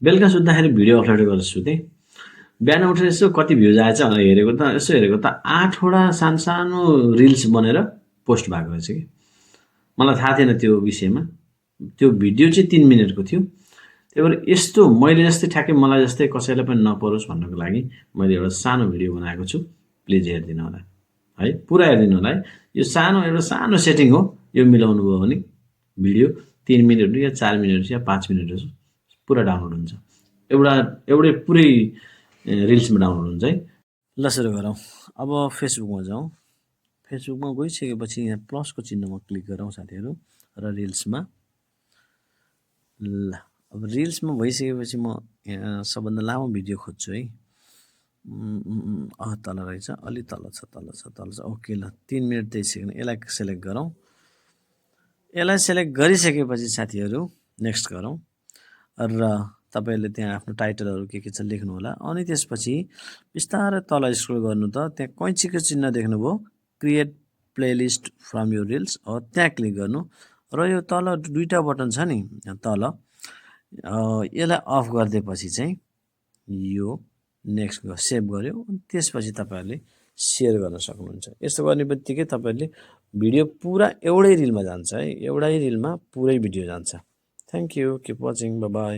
बेलुका सुत्दाखेरि video upload गरेर सुतेँ। बिहान उठेर यसो कति भ्युज आएछ भनेर हेरेको त यसो हेरेको त 8 वटा सानो रिल्स बनेर पोस्ट भएको रहेछ कि। मलाई थाहा थिएन त्यो विषयमा। त्यो भिडियो चाहिँ 3 मिनेटको थियो। त्यही भएर यस्तो मैले जस्तै ठ्याक्कै मलाई जस्तै कसैलाई पनि नपरोस् भन्नको लागि मैले एउटा सानो भिडियो बनाएको छु। प्लिज हेरिदिनु होला। है पुरा हेरिदिनु होला है। यो एउटा सानो सेटिङ हो। यो मिलाउनु भयो भने भिडियो 3 मिनेट या 4 मिनेट या 5 मिनेट जस्तो पुरा डाउनलोड हुन्छ। एउटै पुरै रिल्समा डाउनलोड हुन्छ है। ल सुरु गरौँ। अब फेसबुकमा जाउँ। फेसबुकमा गइसकेपछि यहाँ प्लसको चिन्हमा क्लिक गरौँ साथीहरू र रिल्समा। ल अब रिल्समा भइसकेपछि म यहाँ सबभन्दा लामो भिडियो खोज्छु है। तल रहेछ, अलि तल छ। ओके ल 3 मिनेट 23 सेकेन्ड यसलाई सेलेक्ट गरौँ। यसलाई सेलेक्ट गरिसकेपछि साथीहरू नेक्स्ट गरौँ र तपाईहरुले त्यहाँ आफ्नो टाइटलहरु के छ लेख्नु होला। अनि त्यसपछि बिस्तारै तल स्क्रोल गर्नु त त्यहाँ कैंचीको चिन्ह देख्नुभयो create playlist from your reels हो त्यहाँ क्लिक गर्नु र यो तल दुईटा बटन छ नि तल यसलाई अफ गर्दिएपछि चाहिँ यो नेक्स्ट सेभ गर्यो अनि त्यसपछि तपाईहरुले शेयर गर्न सक्नुहुन्छ। यसो गर्नेबित्तिकै तपाईहरुले भिडियो पुरा एउटै रिलमा जान्छ है। एउटै रिलमा पुरै भिडियो जान्छ। Thank you, keep watching, bye bye.